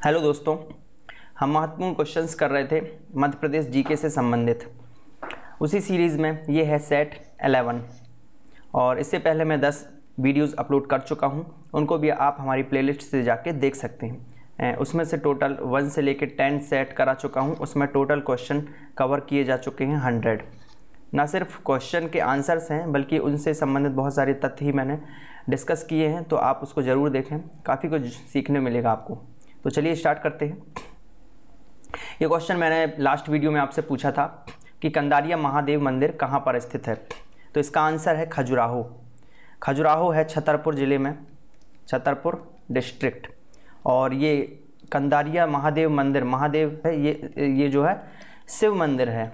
Hello दोस्तों, हम महत्वपूर्ण क्वेश्चंस कर रहे थे मध्य प्रदेश जीके से संबंधित। उसी सीरीज़ में ये है सेट 11 और इससे पहले मैं 10 वीडियोस अपलोड कर चुका हूँ। उनको भी आप हमारी प्लेलिस्ट से जाके देख सकते हैं। उसमें से टोटल 1 से लेकर 10 सेट करा चुका हूँ। उसमें टोटल क्वेश्चन कवर किए जा चुके हैं 100। ना सिर्फ क्वेश्चन के आंसर्स हैं बल्कि उनसे संबंधित बहुत सारे तथ्य ही मैंने डिस्कस किए हैं, तो आप उसको ज़रूर देखें, काफ़ी कुछ सीखने मिलेगा आपको। तो चलिए स्टार्ट करते हैं। ये क्वेश्चन मैंने लास्ट वीडियो में आपसे पूछा था कि कंदारिया महादेव मंदिर कहाँ पर स्थित है। तो इसका आंसर है खजुराहो। खजुराहो है छतरपुर ज़िले में, छतरपुर डिस्ट्रिक्ट। और ये कंदारिया महादेव मंदिर, महादेव है ये जो है शिव मंदिर है,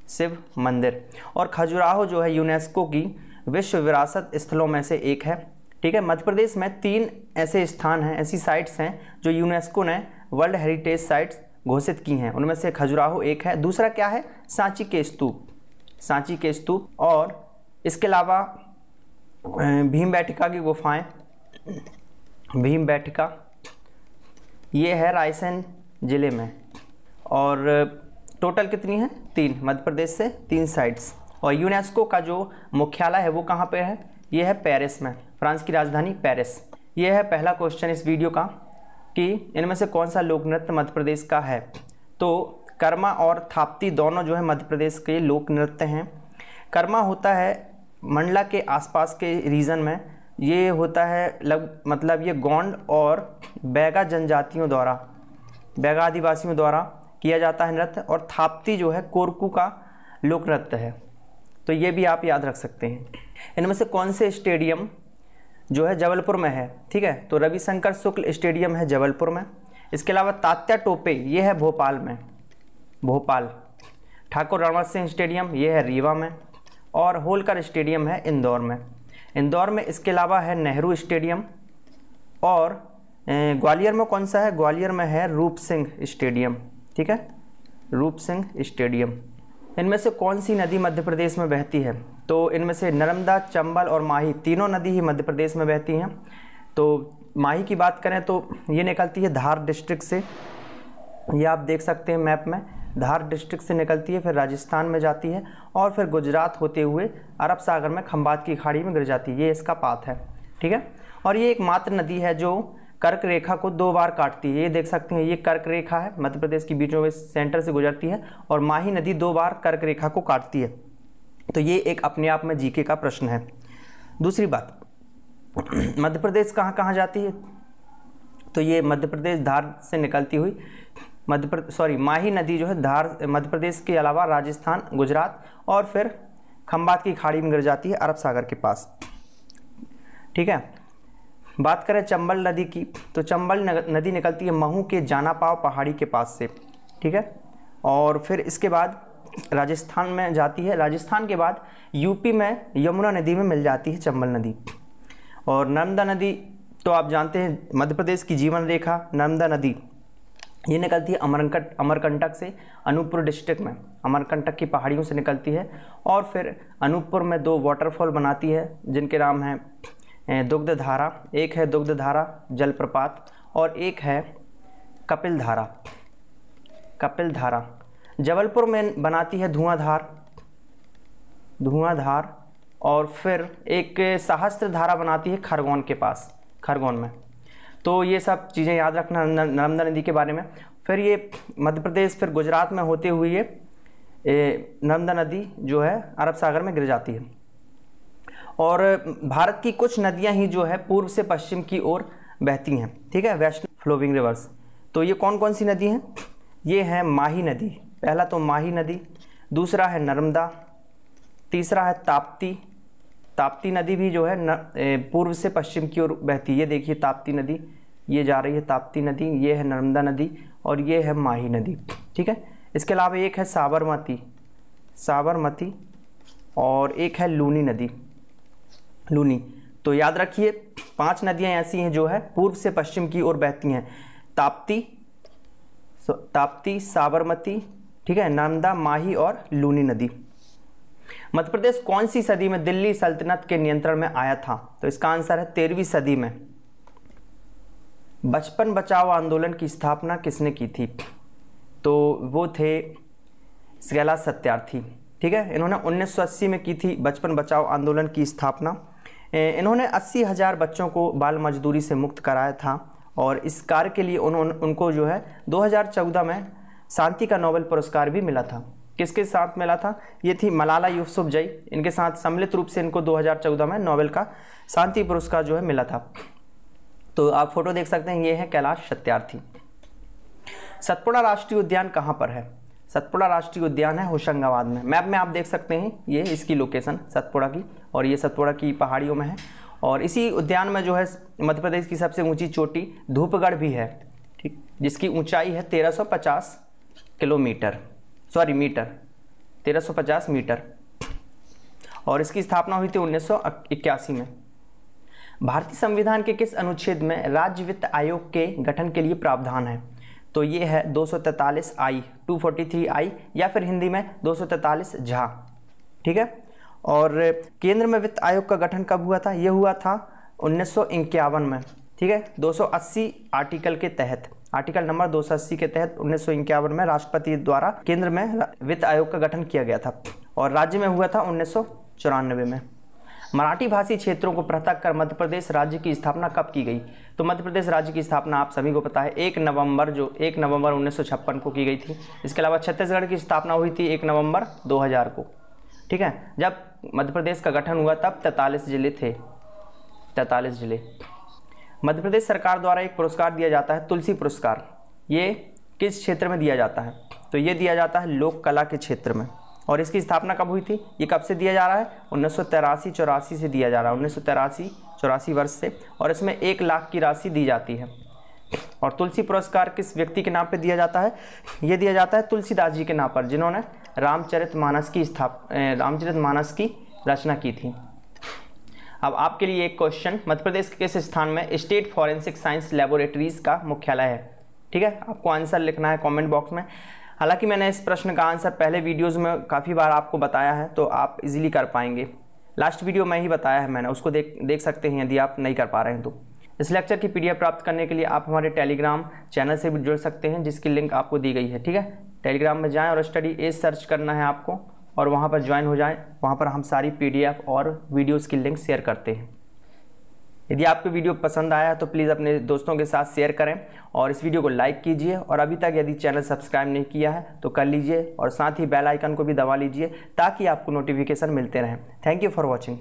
शिव मंदिर। और खजुराहो जो है यूनेस्को की विश्व विरासत स्थलों में से एक है। ठीक है, मध्य प्रदेश में 3 ऐसे स्थान हैं, ऐसी साइट्स हैं जो यूनेस्को ने वर्ल्ड हेरिटेज साइट्स घोषित की हैं। उनमें से खजुराहो एक है। दूसरा क्या है? सांची के स्तूप, सांची के स्तूप। और इसके अलावा भीमबेटका की गुफाएं, भीमबेटका ये है रायसेन जिले में। और टोटल कितनी है? 3, मध्य प्रदेश से 3 साइट्स। और यूनेस्को का जो मुख्यालय है वो कहाँ पे है? ये है पेरिस में, फ्रांस की राजधानी पेरिस। ये है पहला क्वेश्चन इस वीडियो का कि इनमें से कौन सा लोक नृत्य मध्य प्रदेश का है। तो कर्मा और थाप्ती दोनों जो है मध्य प्रदेश के लोक नृत्य हैं। कर्मा होता है मंडला के आसपास के रीजन में, ये होता है मतलब ये गोंड और बैगा जनजातियों द्वारा, बैगा आदिवासियों द्वारा किया जाता है नृत्य। और थाप्ती जो है कोरकू का लोक नृत्य है। तो ये भी आप याद रख सकते हैं। इनमें से कौन से स्टेडियम जो है जबलपुर में है? ठीक है, तो रविशंकर शुक्ल स्टेडियम है जबलपुर में। इसके अलावा तात्या टोपे ये है भोपाल में, भोपाल। ठाकुर रणवत सिंह स्टेडियम ये है रीवा में। और होलकर स्टेडियम है इंदौर में, इंदौर में। इसके अलावा है नेहरू स्टेडियम। और ग्वालियर में कौन सा है? ग्वालियर में है रूप सिंह स्टेडियम। ठीक है, रूप सिंह स्टेडियम। इनमें से कौन सी नदी मध्य प्रदेश में बहती है? तो इनमें से नर्मदा, चंबल और माही, तीनों नदी ही मध्य प्रदेश में बहती हैं। तो माही की बात करें तो ये निकलती है धार डिस्ट्रिक्ट से, ये आप देख सकते हैं मैप में। धार डिस्ट्रिक्ट से निकलती है, फिर राजस्थान में जाती है और फिर गुजरात होते हुए अरब सागर में खंबात की खाड़ी में गिर जाती है। ये इसका पाथ है। ठीक है, और ये एकमात्र नदी है जो कर्क रेखा को 2 बार काटती है। ये देख सकते हैं, ये कर्क रेखा है, मध्य प्रदेश की बीचों में सेंटर से गुजरती है। और माही नदी 2 बार कर्क रेखा को काटती है। तो ये एक अपने आप में जीके का प्रश्न है। दूसरी बात, मध्य प्रदेश कहाँ कहाँ जाती है? तो ये मध्य प्रदेश धार से निकलती हुई माही नदी जो है धार मध्य प्रदेश के अलावा राजस्थान, गुजरात और फिर खंबात की खाड़ी में गिर जाती है अरब सागर के पास। ठीक है, बात करें चंबल नदी की, तो चंबल नदी निकलती है महू के जानापाव पहाड़ी के पास से। ठीक है, और फिर इसके बाद राजस्थान में जाती है। राजस्थान के बाद यूपी में यमुना नदी में मिल जाती है चंबल नदी। और नर्मदा नदी तो आप जानते हैं मध्य प्रदेश की जीवन रेखा नर्मदा नदी, ये निकलती है अमरकंटक से, अनूपपुर डिस्ट्रिक्ट में अमरकंटक की पहाड़ियों से निकलती है। और फिर अनूपपुर में 2 वाटरफॉल बनाती है जिनके नाम हैं दुग्ध धारा। एक है दुग्ध धारा जलप्रपात और एक है कपिल धारा, कपिल धारा। जबलपुर में बनाती है धुआंधार, धुआंधार। और फिर एक सहस्त्र धारा बनाती है खरगोन के पास, खरगोन में। तो ये सब चीज़ें याद रखना नर्मदा नदी के बारे में। फिर ये मध्य प्रदेश फिर गुजरात में होते हुए नर्मदा नदी जो है अरब सागर में गिर जाती है। और भारत की कुछ नदियां ही जो है पूर्व से पश्चिम की ओर बहती हैं। ठीक है, वेस्ट फ्लोइंग रिवर्स। तो ये कौन कौन सी नदी हैं? ये है माही नदी, पहला तो माही नदी, दूसरा है नर्मदा, तीसरा है ताप्ती। ताप्ती नदी भी जो है पूर्व से पश्चिम की ओर बहती है। ये देखिए ताप्ती नदी, ये जा रही है ताप्ती नदी, ये है नर्मदा नदी और ये है माही नदी। ठीक है, इसके अलावा एक है साबरमती, साबरमती। और एक है लूनी नदी, लूनी। तो याद रखिए 5 नदियां ऐसी हैं जो है पूर्व से पश्चिम की ओर बहती हैं। ताप्ती, ताप्ती, साबरमती, ठीक है, नर्मदा, माही और लूनी नदी। मध्य प्रदेश कौन सी सदी में दिल्ली सल्तनत के नियंत्रण में आया था? तो इसका आंसर है 13वीं सदी में। बचपन बचाओ आंदोलन की स्थापना किसने की थी? तो वो थे कैलाश सत्यार्थी। ठीक है, इन्होंने 1980 में की थी बचपन बचाओ आंदोलन की स्थापना। इन्होंने 80,000 बच्चों को बाल मजदूरी से मुक्त कराया था और इस कार्य के लिए उनको जो है 2014 में शांति का नोबेल पुरस्कार भी मिला था। किसके साथ मिला था? ये थी मलाला यूसुफजई, इनके साथ सम्मिलित रूप से इनको 2014 में नोबेल का शांति पुरस्कार जो है मिला था। तो आप फोटो देख सकते हैं, ये है कैलाश सत्यार्थी। सतपुड़ा राष्ट्रीय उद्यान कहाँ पर है? सतपुड़ा राष्ट्रीय उद्यान है होशंगाबाद में। मैप में आप देख सकते हैं ये इसकी लोकेशन सतपुड़ा की, और ये सतपुड़ा की पहाड़ियों में है। और इसी उद्यान में जो है मध्य प्रदेश की सबसे ऊंची चोटी धूपगढ़ भी है, ठीक, जिसकी ऊंचाई है 1350 मीटर, 1350 मीटर। और इसकी स्थापना हुई थी 1981 में। भारतीय संविधान के किस अनुच्छेद में राज्य वित्त आयोग के गठन के लिए प्रावधान है? तो ये है 243I, 243I, या फिर हिंदी में 243 झा। ठीक है, और केंद्र में वित्त आयोग का गठन कब हुआ था? ये हुआ था 1951 में। ठीक है, 280 आर्टिकल के तहत, आर्टिकल नंबर 280 के तहत 1951 में राष्ट्रपति द्वारा केंद्र में वित्त आयोग का गठन किया गया था, और राज्य में हुआ था 1994 में। मराठी भाषी क्षेत्रों को पृथक कर मध्य प्रदेश राज्य की स्थापना कब की गई? तो मध्य प्रदेश राज्य की स्थापना आप सभी को पता है 1 नवंबर 1956 को की गई थी। इसके अलावा छत्तीसगढ़ की स्थापना हुई थी 1 नवंबर 2000 को। ठीक है, जब मध्य प्रदेश का गठन हुआ तब 43 जिले थे, 43 जिले। मध्य प्रदेश सरकार द्वारा एक पुरस्कार दिया जाता है, तुलसी पुरस्कार। ये किस क्षेत्र में दिया जाता है? तो ये दिया जाता है लोक कला के क्षेत्र में। और इसकी स्थापना कब हुई थी? ये कब से दिया जा रहा है? 1983-84 से दिया जा रहा है, 1983-84 वर्ष से। और इसमें 1 लाख की राशि दी जाती है। और तुलसी पुरस्कार किस व्यक्ति के नाम पे दिया जाता है? ये दिया जाता है तुलसीदास जी के नाम पर, जिन्होंने रामचरितमानस की रचना की थी। अब आपके लिए एक क्वेश्चन, मध्य प्रदेश के किस स्थान में स्टेट फॉरेंसिक साइंस लैबोरेटरीज का मुख्यालय है? ठीक है, आपको आंसर लिखना है कमेंट बॉक्स में। हालांकि मैंने इस प्रश्न का आंसर पहले वीडियोस में काफ़ी बार आपको बताया है, तो आप इजीली कर पाएंगे। लास्ट वीडियो में ही बताया है मैंने, उसको देख सकते हैं यदि आप नहीं कर पा रहे हैं तो। इस लेक्चर की PDF प्राप्त करने के लिए आप हमारे टेलीग्राम चैनल से भी जुड़ सकते हैं, जिसकी लिंक आपको दी गई है। ठीक है, टेलीग्राम में जाएँ और स्टडी एज सर्च करना है आपको, और वहाँ पर ज्वाइन हो जाएँ। वहाँ पर हम सारी PDF और वीडियोज़ की लिंक शेयर करते हैं। यदि आपको वीडियो पसंद आया है तो प्लीज़ अपने दोस्तों के साथ शेयर करें, और इस वीडियो को लाइक कीजिए। और अभी तक यदि चैनल सब्सक्राइब नहीं किया है तो कर लीजिए, और साथ ही बेल आइकन को भी दबा लीजिए ताकि आपको नोटिफिकेशन मिलते रहें। Thank you for watching.